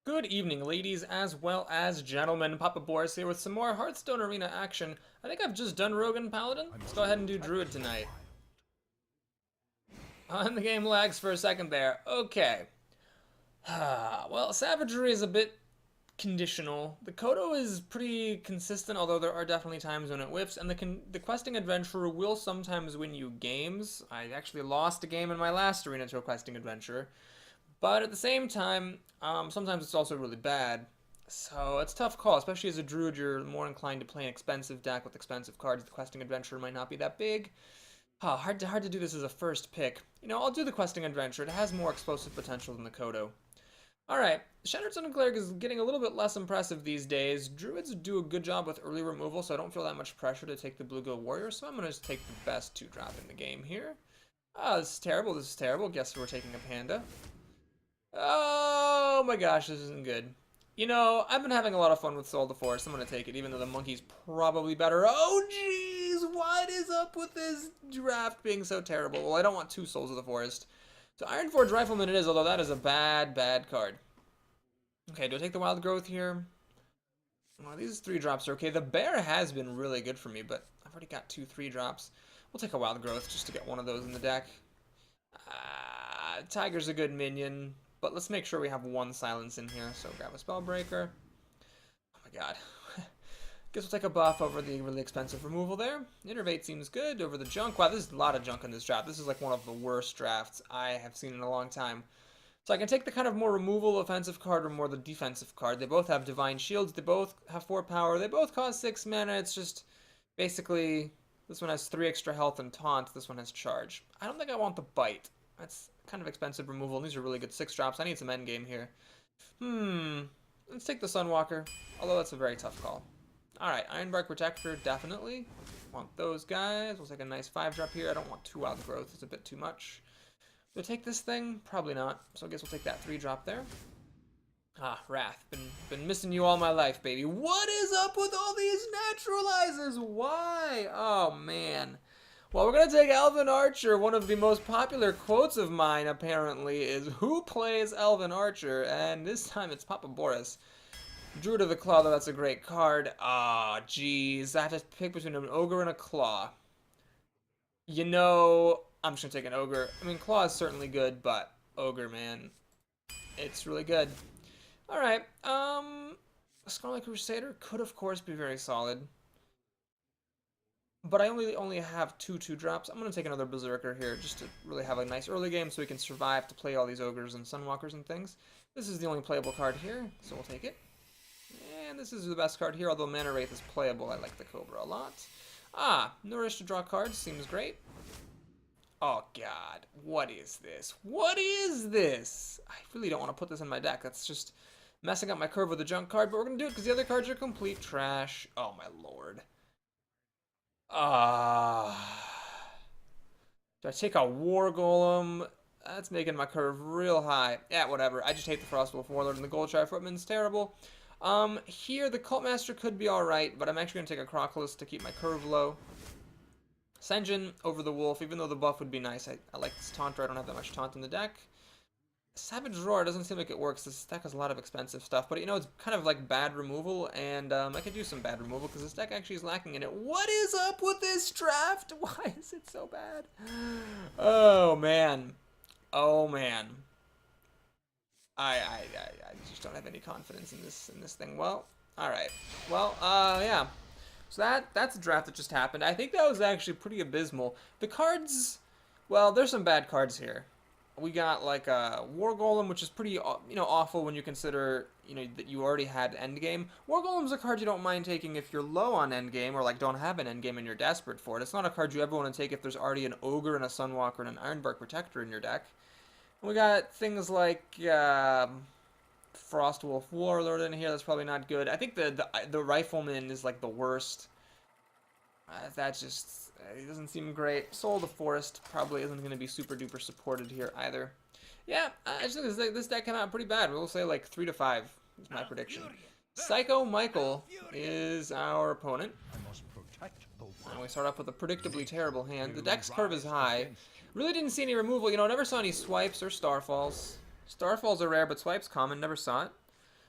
Good evening, ladies as well as gentlemen. Papa Boris here with some more Hearthstone Arena action. I think I've just done Rogue and Paladin. Let's go ahead and do Druid tonight. And the game lags for a second there. Okay. Well, Savagery is a bit conditional. The Kodo is pretty consistent, although there are definitely times when it whips. And the Questing Adventurer will sometimes win you games. I actually lost a game in my last arena to a Questing Adventurer. But at the same time, sometimes it's also really bad. So it's a tough call, especially as a druid. You're more inclined to play an expensive deck with expensive cards. The questing adventure might not be that big. Hard to do this as a first pick. I'll do the questing adventure. It has more explosive potential than the Kodo. Alright, Shattered Sun Cleric is getting a little bit less impressive these days. Druids do a good job with early removal, so I don't feel that much pressure to take the Blue Gill Warrior, so I'm going to take the best 2-drop in the game here. This is terrible, this is terrible. Guess we're taking a Panda. Oh my gosh, this isn't good. I've been having a lot of fun with Soul of the Forest. I'm going to take it, even though the monkey's probably better. Oh, jeez! What is up with this draft being so terrible? Well, I don't want 2 Souls of the Forest. So Ironforge Rifleman it is, although that is a bad, bad card. Okay, do I take the Wild Growth here? Well, these 3-drops are okay. The Bear has been really good for me, but I've already got 2 3-drops. We'll take a Wild Growth just to get one of those in the deck. Tiger's a good minion. But let's make sure we have 1 silence in here. So grab a Spellbreaker. Oh my god. Guess we'll take a buff over the really expensive removal there. Innervate seems good over the junk. Wow, there's a lot of junk in this draft. This is like one of the worst drafts I have seen in a long time. So I can take the kind of more removal offensive card or more the defensive card. They both have Divine Shields. They both have 4 power. They both cost 6 mana. It's just basically this one has 3 extra health and taunt. This one has charge. I don't think I want the bite. That's kind of expensive removal, and these are really good 6-drops. I need some endgame here. Let's take the Sunwalker, although that's a very tough call. Alright, Ironbark Protector, definitely. Want those guys. We'll take a nice 5-drop here. I don't want 2 Wild Growth. It's a bit too much. Do I take this thing? Probably not. So I guess we'll take that 3-drop there. Wrath. Been missing you all my life, baby. What is up with all these naturalizers? Why? Oh, man. Well, we're going to take Elven Archer. One of the most popular quotes of mine, apparently, is, "Who plays Elven Archer?" And this time it's Papa Boris. Druid of the Claw, though, that's a great card. Jeez. I have to pick between an Ogre and a Claw. I'm just going to take an Ogre. I mean, Claw is certainly good, but Ogre, man, it's really good. Alright, Scarlet Crusader could, of course, be very solid. But I only have 2 2-drops. I'm going to take another Berserker here just to really have a nice early game so we can survive to play all these Ogres and Sunwalkers and things. This is the only playable card here, so we'll take it. And this is the best card here, although Mana Wraith is playable. I like the Cobra a lot. Nourish to draw cards seems great. Oh god, what is this? What is this? I really don't want to put this in my deck. That's just messing up my curve with a junk card, but we're going to do it because the other cards are complete trash. Oh my lord. Do I take a War Golem? That's making my curve real high. Yeah, whatever. I just hate the Frostwolf Warlord and the Goldshire Footman's terrible. Here, the Cultmaster could be alright, but I'm actually going to take a Crocolus to keep my curve low. Sen'jin over the Wolf, even though the buff would be nice. I like this Taunter. I don't have that much Taunt in the deck. Savage Roar doesn't seem like it works. This deck has a lot of expensive stuff, but it's kind of like bad removal, and I could do some bad removal because this deck actually is lacking in it. What is up with this draft? Why is it so bad? Oh man, oh man. I just don't have any confidence in this thing. Well, all right. Well, yeah. So that's a draft that just happened. I think that was actually pretty abysmal. The cards, well, there's some bad cards here. We got like a War Golem, which is pretty, awful when you consider, that you already had Endgame. War Golem's a card you don't mind taking if you're low on Endgame or like don't have an Endgame and you're desperate for it. It's not a card you ever want to take if there's already an Ogre and a Sunwalker and an Ironbark Protector in your deck. And we got things like Frostwolf Warlord in here. That's probably not good. I think the Rifleman is like the worst. That just it doesn't seem great. Soul of the Forest probably isn't going to be super duper supported here either. Yeah, I just think this deck came out pretty bad. We'll say like 3 to 5 is my prediction. Psycho Michael is our opponent. And we start off with a predictably terrible hand. The deck's curve is high. Really didn't see any removal. Never saw any swipes or starfalls. Starfalls are rare, but swipes common. Never saw it.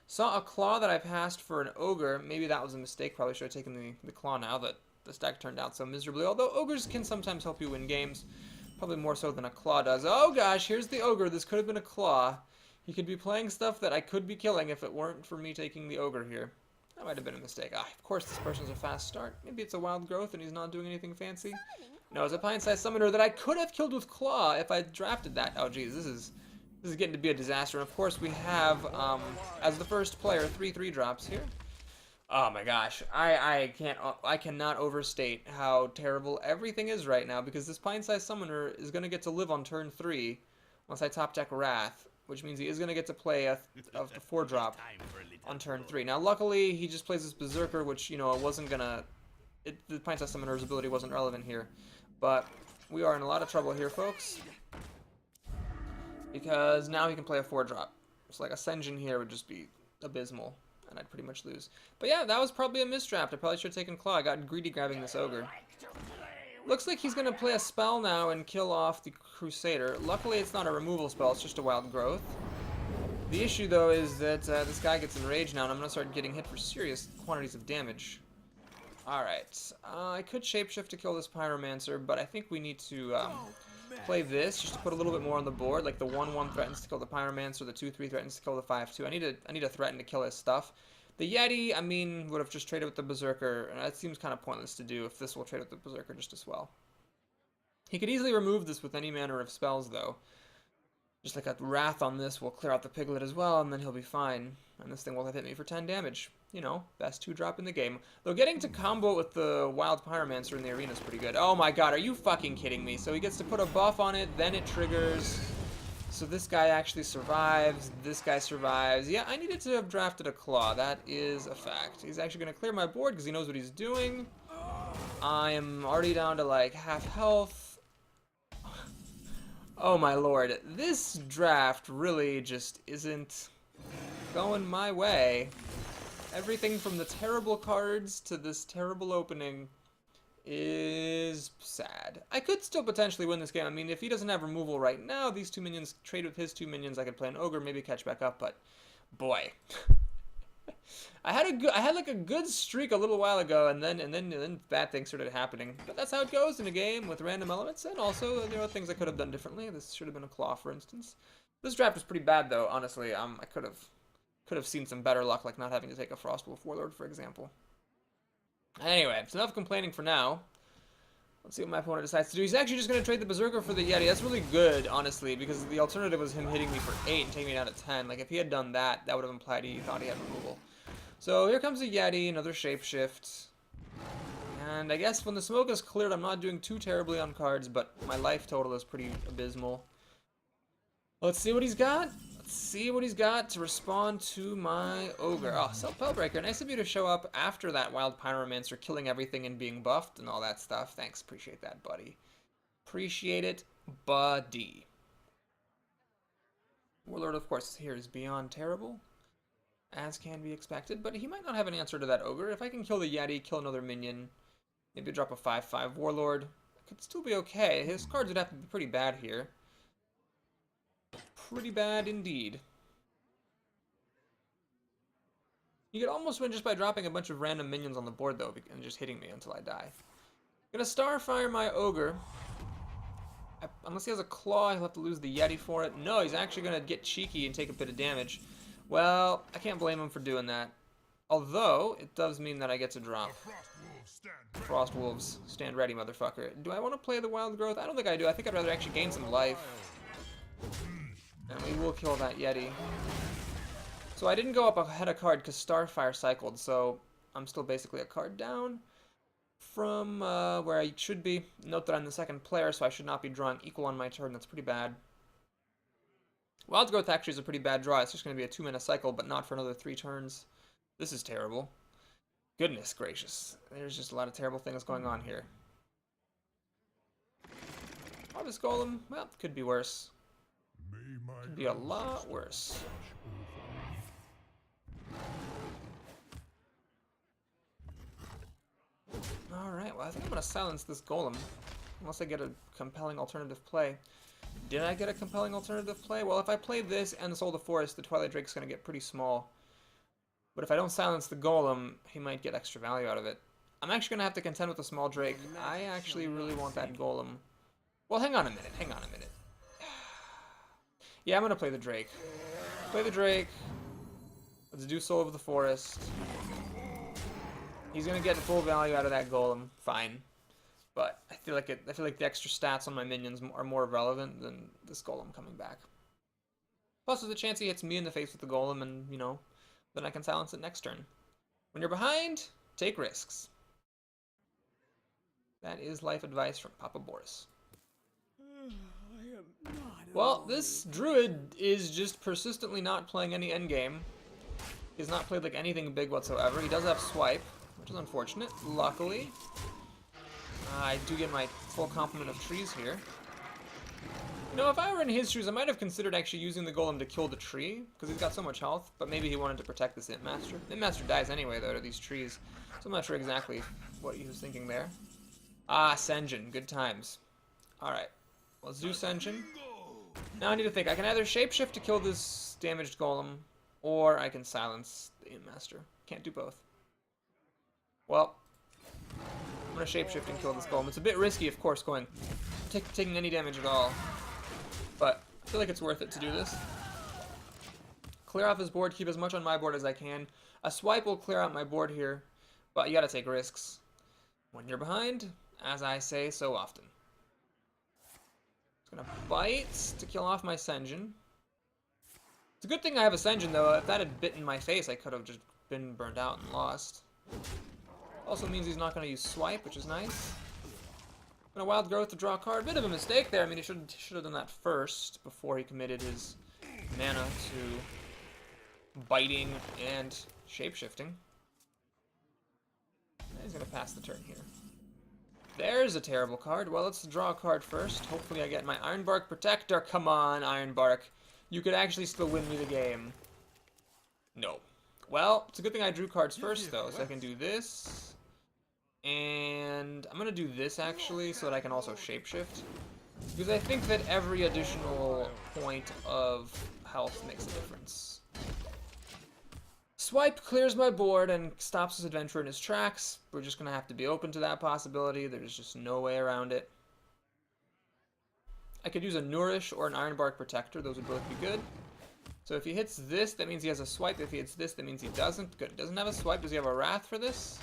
Saw a claw that I passed for an ogre. Maybe that was a mistake. Probably should have taken the claw now that this deck turned out so miserably. Although ogres can sometimes help you win games. Probably more so than a claw does. Oh gosh, here's the ogre. This could have been a claw. He could be playing stuff that I could be killing if it weren't for me taking the ogre here. That might have been a mistake. Ah, of course this person's a fast start. Maybe it's a wild growth and he's not doing anything fancy. No, it's a pint-sized summoner that I could have killed with claw if I drafted that. Oh geez, this is getting to be a disaster. And of course we have, as the first player, 3/3 drops here. Oh my gosh, I cannot overstate how terrible everything is right now, because this pint-sized summoner is going to get to live on turn 3 once I top deck Wrath, which means he is going to get to play a 4-drop on turn 3. Now luckily he just plays this Berserker, which, you know, it wasn't going to... the pint-sized summoner's ability wasn't relevant here. But we are in a lot of trouble here, folks, because now he can play a 4-drop. So like Ascension here would just be abysmal, and I'd pretty much lose. But yeah, that was probably a misdraft. I probably should have taken Claw. I got greedy grabbing this Ogre. Looks like he's going to play a spell now and kill off the Crusader. Luckily, it's not a removal spell. It's just a wild growth. The issue, though, is that this guy gets enraged now, and I'm going to start getting hit for serious quantities of damage. Alright. I could shapeshift to kill this Pyromancer, but I think we need to play this just to put a little bit more on the board. Like the 1/1 threatens to kill the Pyromancer, the 2/3 threatens to kill the 5/2. I need to threaten to kill his stuff. The Yeti, I mean, would have just traded with the Berserker, and that seems kind of pointless to do if this will trade with the Berserker just as well. He could easily remove this with any manner of spells, though. Just like a Wrath on this will clear out the Piglet as well, and then he'll be fine. And this thing will have hit me for 10 damage. You know, best 2-drop in the game. Though getting to combo with the Wild Pyromancer in the arena is pretty good. Oh my god, are you fucking kidding me? So he gets to put a buff on it, then it triggers. So this guy actually survives, this guy survives. Yeah, I needed to have drafted a Claw, that is a fact. He's actually going to clear my board because he knows what he's doing. I am already down to like half health. Oh my lord, this draft really just isn't going my way. Everything from the terrible cards to this terrible opening is sad. I could still potentially win this game. I mean, if he doesn't have removal right now, these 2 minions trade with his 2 minions. I could play an Ogre, maybe catch back up, but boy. I had like a good streak a little while ago, and then bad things started happening. But that's how it goes in a game with random elements, and also there are things I could have done differently. This should have been a Claw, for instance. This draft was pretty bad, though. Honestly, I could have seen some better luck, like not having to take a Frostwolf Warlord, for example. Anyway, it's enough complaining for now. Let's see what my opponent decides to do. He's actually just going to trade the Berserker for the Yeti. That's really good, honestly, because the alternative was him hitting me for 8 and taking me down to 10. Like, if he had done that, that would have implied he thought he had removal. So here comes a Yeti, another shapeshift. And I guess when the smoke is cleared, I'm not doing too terribly on cards, but my life total is pretty abysmal. Let's see what he's got. Let's see what he's got to respond to my Ogre. Oh, Spellbreaker. Nice of you to show up after that Wild Pyromancer killing everything and being buffed and all that stuff. Thanks. Appreciate that, buddy. Appreciate it, buddy. Warlord, of course, here is beyond terrible, as can be expected, but he might not have an answer to that Ogre. If I can kill the Yeti, kill another minion, maybe drop a 5/5 Warlord, it could still be okay. His cards would have to be pretty bad here. Pretty bad indeed. You could almost win just by dropping a bunch of random minions on the board, though, and just hitting me until I die. Gonna Starfire my Ogre. Unless he has a Claw, he'll have to lose the Yeti for it. No, he's actually gonna get cheeky and take a bit of damage. Well, I can't blame him for doing that. Although, it does mean that I get to drop. Frost Wolves, stand ready, motherfucker. Do I want to play the Wild Growth? I don't think I do. I think I'd rather actually gain some life. And we will kill that Yeti. So I didn't go up ahead of card because Starfire cycled, so I'm still basically a card down from where I should be. Note that I'm the second player, so I should not be drawing equal on my turn. That's pretty bad. Wild Growth actually is a pretty bad draw. It's just going to be a 2-mana cycle, but not for another 3 turns. This is terrible. Goodness gracious. There's just a lot of terrible things going on here. Harvest Golem, well, could be worse. Could be a lot worse. Alright, well I think I'm going to silence this Golem. Unless I get a compelling alternative play. Did I get a compelling alternative play? Well, if I play this and the Soul of the Forest, the Twilight Drake's going to get pretty small. But if I don't silence the golem, he might get extra value out of it. I'm actually going to have to contend with the small drake. I actually really want that golem. Well, hang on a minute. Hang on a minute. Yeah, I'm going to play the drake. Play the drake. Let's do Soul of the Forest. He's going to get full value out of that golem. Fine. But I feel like the extra stats on my minions are more relevant than this golem coming back. Plus, there's a chance he hits me in the face with the golem, and, you know, then I can silence it next turn. When you're behind, take risks. That is life advice from Papa Boris. Well, this Druid is just persistently not playing any endgame. He's not played like anything big whatsoever. He does have swipe, which is unfortunate. Luckily, I do get my full complement of trees here. You know, if I were in his shoes, I might have considered actually using the golem to kill the tree, because he's got so much health, but maybe he wanted to protect this Imp Master. Imp Master dies anyway, though, to these trees, so I'm not sure exactly what he was thinking there. Ah, Sen'jin. Good times. Alright, let's do Sen'jin. Now I need to think. I can either shapeshift to kill this damaged golem, or I can silence the Imp Master. Can't do both. Well, I'm going to shapeshift and kill this golem. It's a bit risky, of course, taking any damage at all. But I feel like it's worth it to do this. Clear off his board, keep as much on my board as I can. A swipe will clear out my board here, but you gotta take risks. When you're behind, as I say so often. It's gonna bite to kill off my Sen'jin. It's a good thing I have a Sen'jin, though. If that had bitten my face, I could have just been burned out and lost. Also means he's not gonna use swipe, which is nice. And a wild growth to draw a card. Bit of a mistake there. I mean, he should have done that first before he committed his mana to biting and shapeshifting. He's gonna pass the turn here. There's a terrible card. Well, let's draw a card first. Hopefully I get my Ironbark Protector. Come on, Ironbark. You could actually still win me the game. No. Well, it's a good thing I drew cards first, though, so I can do this. And I'm going to do this, actually, so that I can also shapeshift. Because I think that every additional point of health makes a difference. Swipe clears my board and stops this adventurer in his tracks. We're just going to have to be open to that possibility. There's just no way around it. I could use a Nourish or an Ironbark Protector. Those would both be good. So if he hits this, that means he has a swipe. If he hits this, that means he doesn't. Good. He doesn't have a swipe. Does he have a Wrath for this?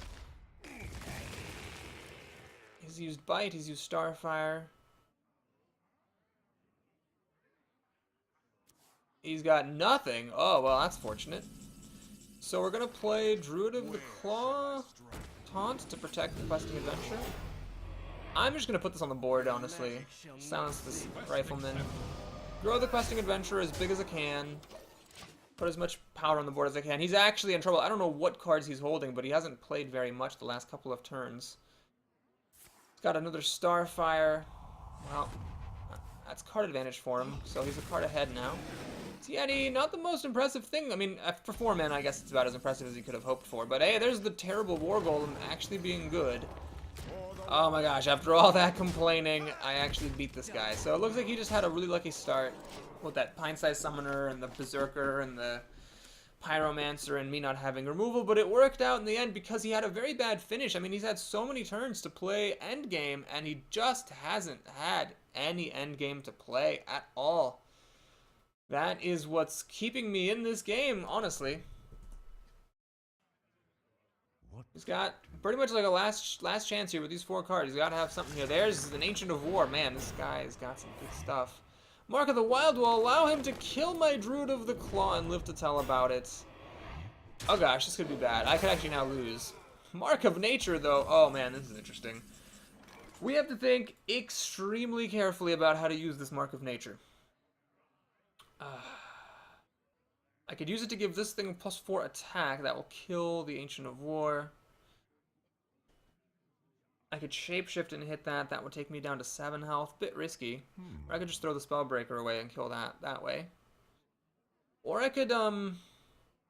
He's used Bite. He's used Starfire. He's got nothing. Oh, well, that's fortunate. So we're going to play Druid of the Claw Taunt to protect the Questing Adventure. I'm just going to put this on the board, honestly. Silence this Rifleman. Grow the Questing Adventure as big as I can. Put as much power on the board as I can. He's actually in trouble. I don't know what cards he's holding, but he hasn't played very much the last couple of turns. He's got another Starfire. Well, that's card advantage for him, so he's a card ahead now. Tieti, not the most impressive thing. I mean, for 4 men, I guess it's about as impressive as he could have hoped for. But hey, there's the terrible War Golem actually being good. Oh my gosh, after all that complaining, I actually beat this guy. So it looks like he just had a really lucky start with that Pine-Sized Summoner and the Berserker and the Pyromancer and me not having removal. But it worked out in the end because he had a very bad finish. I mean, he's had so many turns to play endgame, and he just hasn't had any endgame to play at all. That is what's keeping me in this game, honestly. He's got pretty much like a last chance here with these 4 cards. He's got to have something here. There's an Ancient of War. Man, this guy has got some good stuff. Mark of the Wild will allow him to kill my Druid of the Claw and live to tell about it. Oh gosh, this could be bad. I could actually now lose. Mark of Nature, though. Oh man, this is interesting. We have to think extremely carefully about how to use this Mark of Nature. I could use it to give this thing a +4 attack. That will kill the Ancient of War. I could shapeshift and hit that. That would take me down to 7 health. Bit risky. Or I could just throw the Spellbreaker away and kill that way. Or I could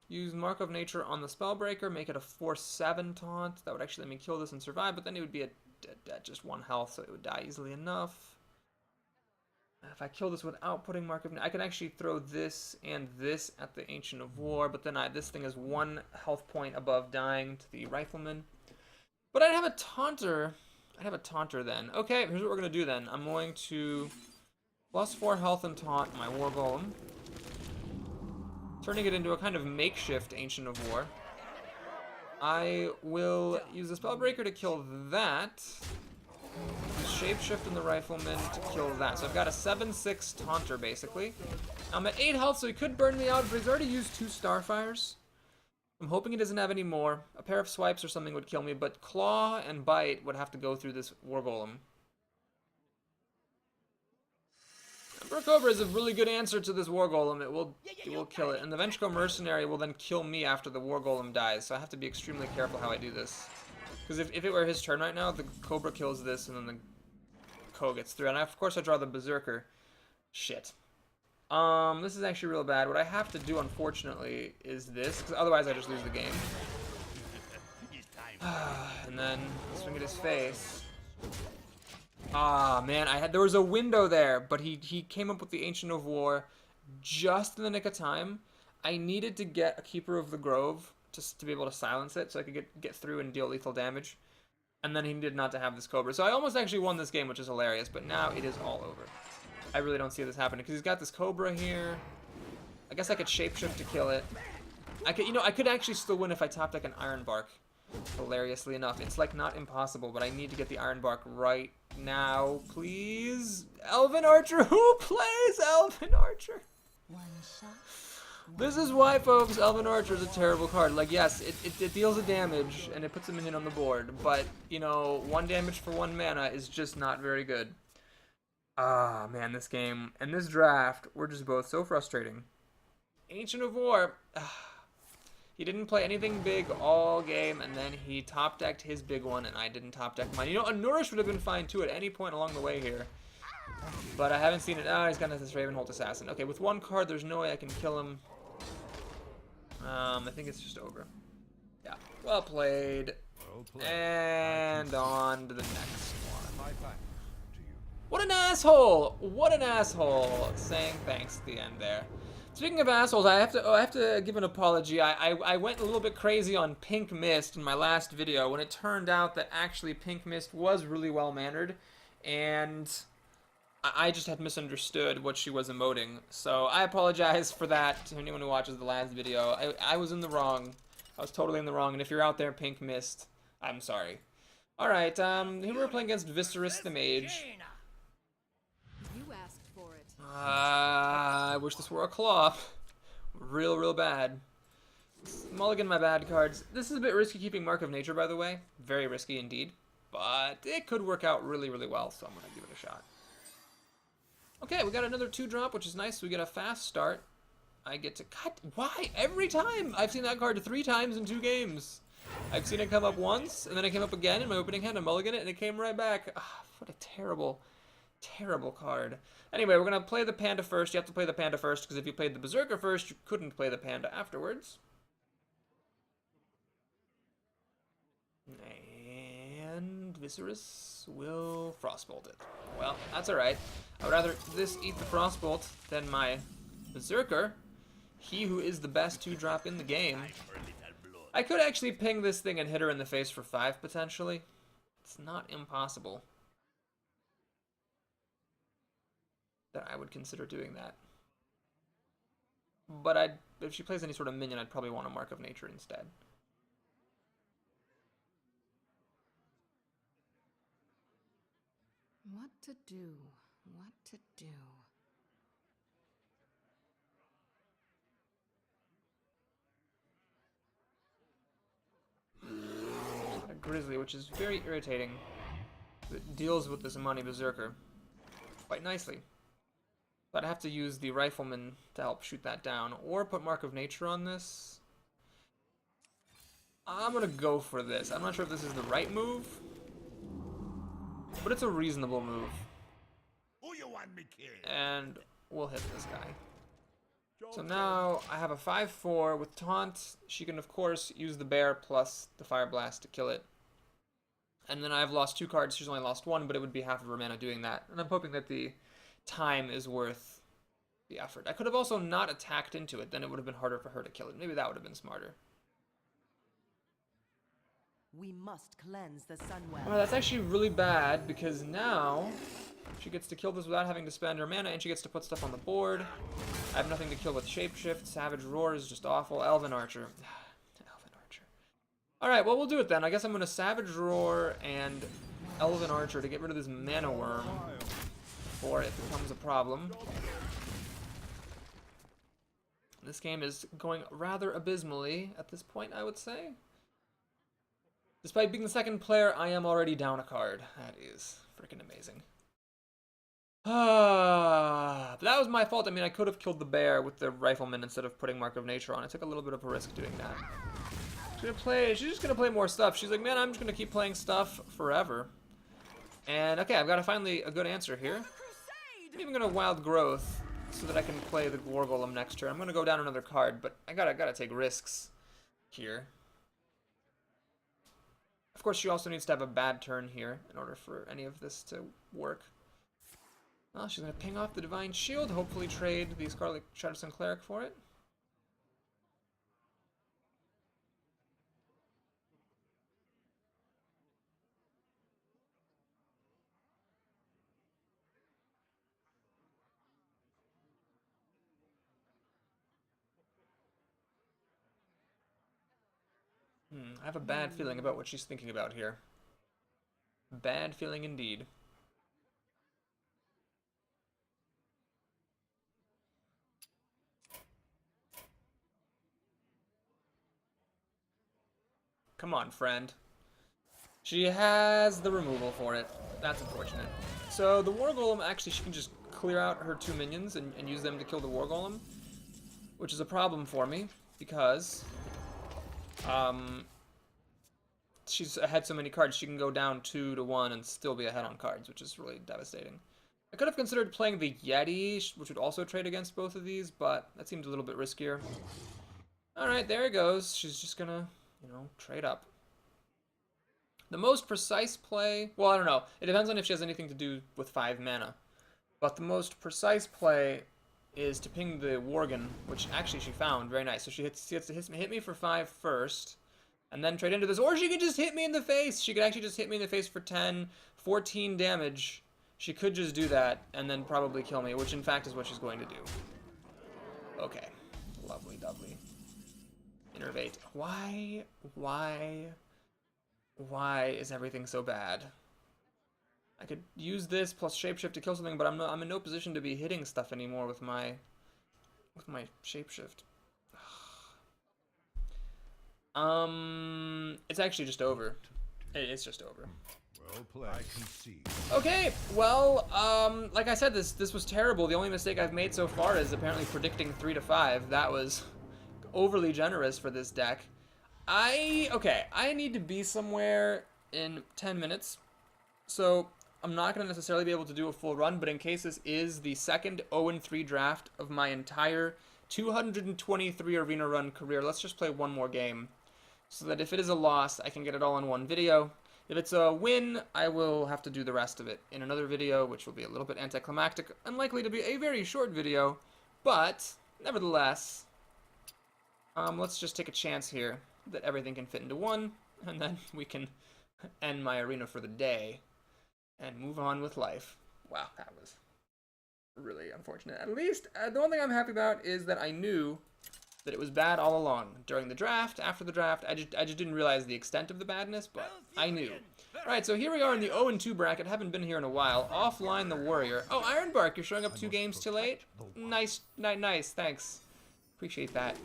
use Mark of Nature on the Spellbreaker, make it a 4/7 taunt. That would actually let me kill this and survive, but then it would be at just 1 health, so it would die easily enough. If I kill this without putting Mark of Nature, I can actually throw this and this at the Ancient of War, but then this thing is 1 health point above dying to the Rifleman. But I'd have a Taunter. I'd have a Taunter then. Okay, here's what we're going to do then. I'm going to +4 health and taunt my War Golem, turning it into a kind of makeshift Ancient of War. I will use the Spellbreaker to kill that. Shapeshift in the Rifleman to kill that. So I've got a 7/6 Taunter, basically. I'm at 8 health, so he could burn me out, but he's already used 2 Starfires. I'm hoping he doesn't have any more. A pair of Swipes or something would kill me, but Claw and Bite would have to go through this War Golem. Emperor Cobra is a really good answer to this War Golem. It will kill it. And the Vengeful Mercenary will then kill me after the War Golem dies, so I have to be extremely careful how I do this. Because if it were his turn right now, the Cobra kills this, and then the Ko gets through. And of course I draw the Berserker. Shit. This is actually real bad. What I have to do, unfortunately, is this, because otherwise I just lose the game. And then swing at his face. Ah, man, there was a window there, but he came up with the Ancient of War just in the nick of time. I needed to get a Keeper of the Grove just to be able to silence it, so I could get through and deal lethal damage. And then he needed not to have this Cobra. So I almost actually won this game, which is hilarious, but now it is all over. I really don't see this happening, because he's got this Cobra here. I guess I could Shapeshift to kill it. I could actually still win if I top deck an Iron Bark. Hilariously enough. It's like not impossible, but I need to get the Iron Bark right now, please. Elven Archer, who plays Elven Archer? This is why, folks, Elven Archer is a terrible card. Like, yes, it deals a damage, and it puts a minion on the board, but, you know, 1 damage for 1 mana is just not very good. Ah, man, this game and this draft were just both so frustrating. Ancient of War, he didn't play anything big all game, and then he top decked his big one, and I didn't top deck mine. You know, a Nourish would have been fine too at any point along the way here, but I haven't seen it. Ah, he's got this Ravenholt Assassin. Okay, with 1 card, there's no way I can kill him. I think it's just over. Yeah, well played. And on to the next one. What an asshole! What an asshole! Saying thanks at the end there. Speaking of assholes, I have to give an apology. I went a little bit crazy on Pink Mist in my last video when it turned out that actually Pink Mist was really well mannered, and I just had misunderstood what she was emoting. So I apologize for that to anyone who watches the last video. I was in the wrong. I was totally in the wrong. And if you're out there, Pink Mist, I'm sorry. All right. Here we're playing against Viserys the Mage. I wish this were a claw. Real bad. Mulligan my bad cards. This is a bit risky keeping Mark of Nature, by the way. Very risky indeed. But it could work out really well, so I'm going to give it a shot. Okay, we got another 2-drop, which is nice. We get a fast start. I get to cut. Why? Every time! I've seen that card 3 times in 2 games. I've seen it come up once, and then it came up again in my opening hand. I mulligan it, and it came right back. Ah, what a terrible card. Anyway, we're going to play the Panda first. You have to play the Panda first, because if you played the Berserker first, you couldn't play the Panda afterwards. And Viserys will Frostbolt it. Well, that's alright. I would rather this eat the Frostbolt than my Berserker. He who is the best 2-drop in the game. I could actually ping this thing and hit her in the face for 5, potentially. It's not impossible that I would consider doing that. But if she plays any sort of minion, I'd probably want a Mark of Nature instead. What to do? What to do? A Grizzly, which is very irritating. It deals with this Money Berserker quite nicely. But I have to use the Rifleman to help shoot that down, or put Mark of Nature on this. I'm gonna go for this. I'm not sure if this is the right move, but it's a reasonable move. And we'll hit this guy. So now I have a 5/4 with Taunt. She can, of course, use the Bear plus the Fire Blast to kill it. And then I've lost 2 cards. She's only lost 1, but it would be half of her mana doing that. And I'm hoping that the time is worth the effort. I could have also not attacked into it, then it would have been harder for her to kill it. Maybe that would have been smarter. We must cleanse the Sunwell. Oh, that's actually really bad, because now she gets to kill this without having to spend her mana, and she gets to put stuff on the board. I have nothing to kill with Shapeshift. Savage Roar is just awful. Elven Archer. Elven Archer. Alright, well, we'll do it then. I guess I'm going to Savage Roar and Elven Archer to get rid of this Mana Worm before it becomes a problem. This game is going rather abysmally at this point, I would say. Despite being the second player, I am already down a card. That is freaking amazing. But that was my fault. I mean, I could have killed the bear with the rifleman instead of putting Mark of Nature on. I took a little bit of a risk doing that. She's just gonna play more stuff. She's like, man, I'm just gonna keep playing stuff forever. And okay, I've got finally a good answer here. I'm even gonna Wild Growth so that I can play the War Golem next turn. I'm gonna go down another card, but I gotta take risks here. Of course, she also needs to have a bad turn here in order for any of this to work. Well, she's going to ping off the Divine Shield, hopefully trade the Scarlet Shadowstone Cleric for it. I have a bad feeling about what she's thinking about here. Bad feeling indeed. Come on, friend. She has the removal for it. That's unfortunate. So the War Golem, actually, she can just clear out her 2 minions and use them to kill the War Golem, which is a problem for me because she's ahead so many cards. She can go down 2-1 and still be ahead on cards, which is really devastating. I could have considered playing the Yeti, which would also trade against both of these, but that seemed a little bit riskier. Alright, there it goes. She's just gonna, you know, trade up. The most precise play, well, I don't know. It depends on if she has anything to do with 5 mana. But the most precise play is to ping the Worgen, which actually she found. Very nice. So she gets to hit me for 5 first, and then trade into this. Or she could just hit me in the face. She could actually just hit me in the face for 10, 14 damage. She could just do that, and then probably kill me, which in fact is what she's going to do. Okay. Lovely, lovely. Innervate. Why is everything so bad? I could use this plus shapeshift to kill something, but I'm in no position to be hitting stuff anymore with my shapeshift. It's actually just over. It's just over. Well played. I can see. Okay, well, like I said, this was terrible. The only mistake I've made so far is apparently predicting 3 to 5. That was overly generous for this deck. Okay, I need to be somewhere in 10 minutes, so I'm not going to necessarily be able to do a full run, but in case this is the second 0-3 draft of my entire 223 arena run career, let's just play one more game, so that if it is a loss, I can get it all in one video. If it's a win, I will have to do the rest of it in another video, which will be a little bit anticlimactic, unlikely to be a very short video, but nevertheless, let's just take a chance here that everything can fit into one, and then we can end my arena for the day and move on with life. Wow, that was really unfortunate. At least, the one thing I'm happy about is that I knew that it was bad all along. During the draft, after the draft, I just didn't realize the extent of the badness, but I knew. Alright, so here we are in the 0-2 bracket. Haven't been here in a while. Offline the Warrior. Oh, Ironbark, you're showing up 2 games too late? Nice, nice, thanks. Appreciate that.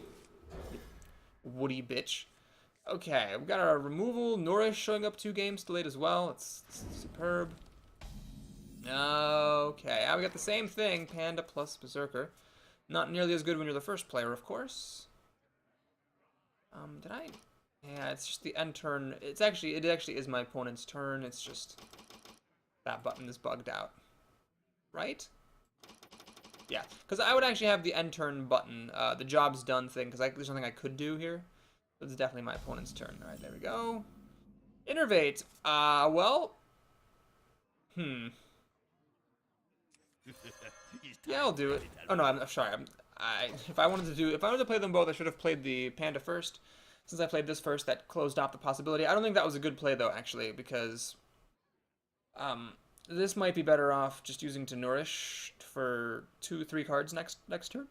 Woody bitch. Okay, we've got our removal. Nourish showing up 2 games too late as well. It's superb. Okay, now we got the same thing. Panda plus Berserker. Not nearly as good when you're the first player, of course. Did I? Yeah, it's just the end turn. It actually is my opponent's turn. It's just that button is bugged out. Right? Yeah, because I would actually have the end turn button, the job's done thing, because there's something I could do here. So it's definitely my opponent's turn. All right, there we go. Innervate. Well. Yeah, I'll do it. Oh no, I'm sorry. If I wanted to play them both, I should have played the panda first. Since I played this first, that closed off the possibility. I don't think that was a good play though, actually, because this might be better off just using to nourish for 2-3 cards next turn,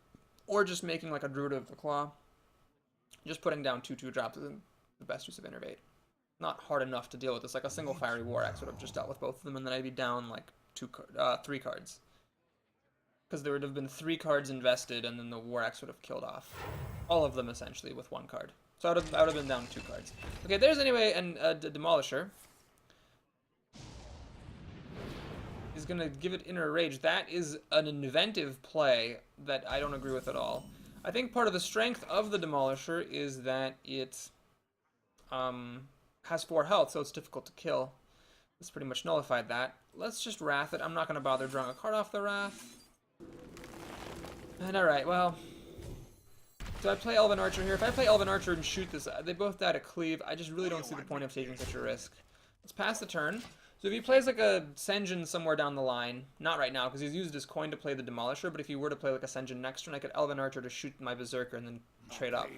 or just making like a Druid of the Claw. Just putting down 2/2 drops is the best use of Innervate. Not hard enough to deal with this. Like a single Fiery War Axe would have just dealt with both of them, and then I'd be down like 3 cards. Because there would have been 3 cards invested, and then the War Axe would have killed off all of them essentially with 1 card. So I would have been down 2 cards. Okay, there's anyway a Demolisher. He's gonna give it Inner Rage. That is an inventive play that I don't agree with at all. I think part of the strength of the Demolisher is that it has 4 health, so it's difficult to kill. It's pretty much nullified that. Let's just Wrath it. I'm not gonna bother drawing a card off the Wrath. And alright, well, do I play Elven Archer here? If I play Elven Archer and shoot this, they both die to cleave. I just really don't see the point of taking such a risk. Let's pass the turn. So if he plays like a Sen'jin somewhere down the line, not right now because he's used his coin to play the Demolisher, but if he were to play like a Sen'jin next turn, I could Elven Archer to shoot my Berserker and then trade up.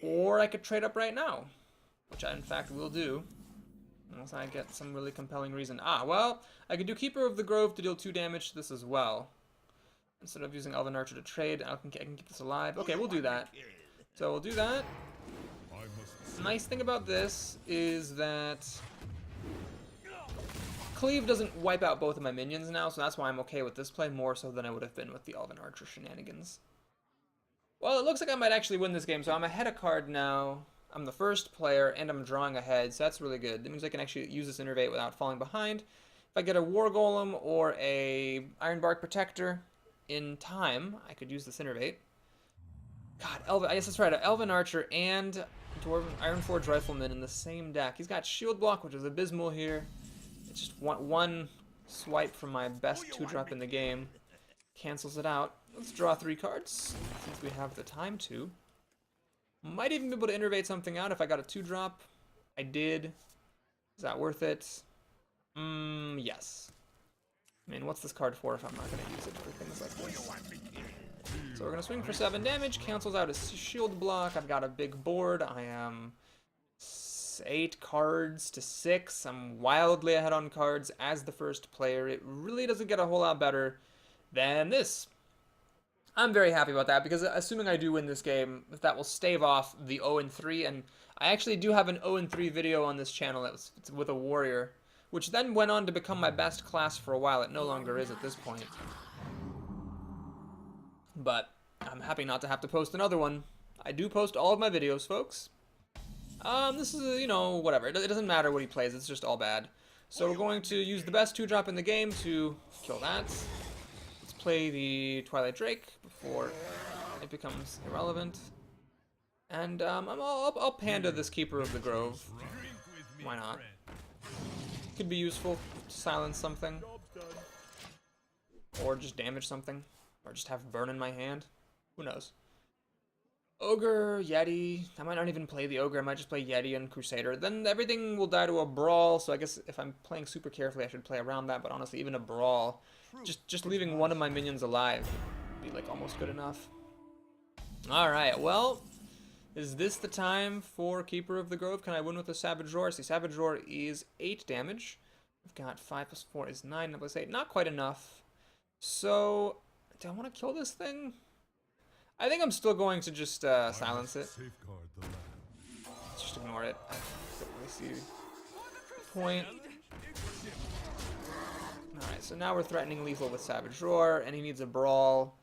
Or I could trade up right now, which I in fact will do. Unless I get some really compelling reason. Ah, well, I could do Keeper of the Grove to deal 2 damage to this as well. Instead of using Elven Archer to trade, I can keep this alive. Okay, we'll do that. So we'll do that. The nice thing about this is that Cleave doesn't wipe out both of my minions now, so that's why I'm okay with this play more so than I would have been with the Elven Archer shenanigans. Well, it looks like I might actually win this game, so I'm ahead a card now. I'm the first player, and I'm drawing ahead, so that's really good. That means I can actually use this Innervate without falling behind. If I get a War Golem or a Ironbark Protector in time, I could use this Innervate. God, I guess that's right, Elven Archer and Dwarven Ironforge Rifleman in the same deck. He's got Shield Block, which is abysmal here. It's just one swipe from my best 2-drop in the game. Cancels it out. Let's draw 3 cards, since we have the time to. Might even be able to Innervate something out if I got a 2-drop. I did. Is that worth it? Yes. I mean, what's this card for if I'm not going to use it for things like this? So we're going to swing for 7 damage. Cancels out a shield block. I've got a big board. I am 8 cards to 6. I'm wildly ahead on cards as the first player. It really doesn't get a whole lot better than this. I'm very happy about that because assuming I do win this game, that will stave off the 0-3, and I actually do have an 0-3 video on this channel that was with a warrior, which then went on to become my best class for a while. It no longer is at this point. But I'm happy not to have to post another one. I do post all of my videos, folks. This is, you know, whatever. It doesn't matter what he plays, it's just all bad. So we're going to use the best 2-drop in the game to kill that. Let's play the Twilight Drake before it becomes irrelevant. And I'll panda this Keeper of the Grove. Why not? Could be useful to silence something. Or just damage something. Or just have burn in my hand. Who knows? Ogre, Yeti. I might not even play the Ogre. I might just play Yeti and Crusader. Then everything will die to a Brawl. So I guess if I'm playing super carefully, I should play around that. But honestly, even a Brawl, just leaving one of my minions alive would be like almost good enough. All right. Well, is this the time for Keeper of the Grove? Can I win with a Savage Roar? See, Savage Roar is 8 damage. I've got 5 plus 4 is 9 plus 8. Not quite enough. So, do I want to kill this thing? I think I'm still going to just silence it. Just ignore it. I don't really see the point. Alright, so now we're threatening lethal with Savage Roar, and he needs a Brawl.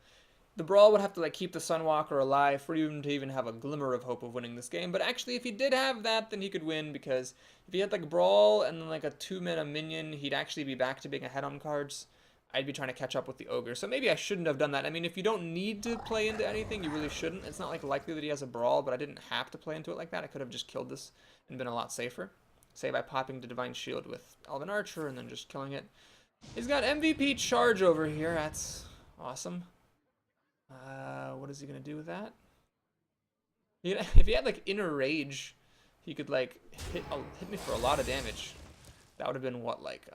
The Brawl would have to like keep the Sunwalker alive for him to even have a glimmer of hope of winning this game. But actually, if he did have that, then he could win, because if he had like Brawl and then like a 2-mana minion, he'd actually be back to being ahead on cards. I'd be trying to catch up with the Ogre. So maybe I shouldn't have done that. I mean, if you don't need to play into anything, you really shouldn't. It's not like likely that he has a Brawl, but I didn't have to play into it like that. I could have just killed this and been a lot safer. Say by popping the Divine Shield with Elven Archer and then just killing it. He's got MVP Charge over here. That's awesome. What is he going to do with that? If he had like Inner Rage, he could like hit me for a lot of damage. That would have been what, like,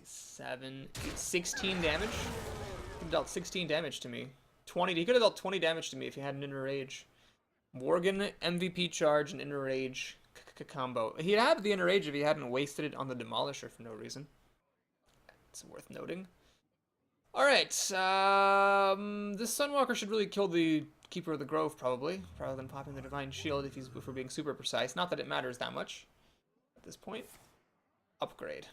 7, 16 damage. He dealt 16 damage to me. 20. He could have dealt 20 damage to me if he had an Inner Rage. Morgan, MVP charge, and Inner Rage combo. He'd have the Inner Rage if he hadn't wasted it on the Demolisher for no reason. It's worth noting. Alright, this Sunwalker should really kill the Keeper of the Grove, probably, rather than popping the Divine Shield if we're being super precise. Not that it matters that much at this point. Upgrade.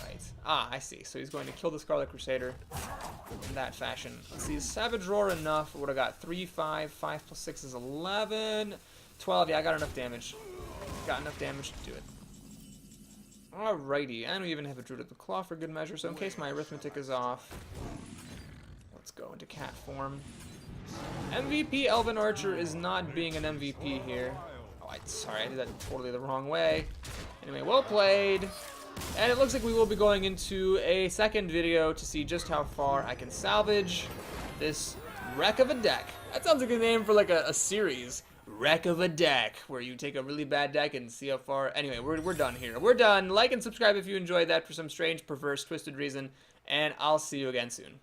Alright. Ah, I see. So he's going to kill the Scarlet Crusader in that fashion. Let's see, is Savage Roar enough? What I got? 3, 5, 5 plus 6 is 11. 12, yeah, I got enough damage. Got enough damage to do it. Alrighty, and we even have a Druid of the Claw for good measure, so in case my arithmetic is off, let's go into cat form. MVP Elven Archer is not being an MVP here. Oh, sorry, I did that totally the wrong way. Anyway, well played. And it looks like we will be going into a second video to see just how far I can salvage this wreck of a deck. That sounds like a name for like a series. Wreck of a deck, where you take a really bad deck and see how far. Anyway, we're done here. We're done. Like and subscribe if you enjoyed that for some strange, perverse, twisted reason, and I'll see you again soon.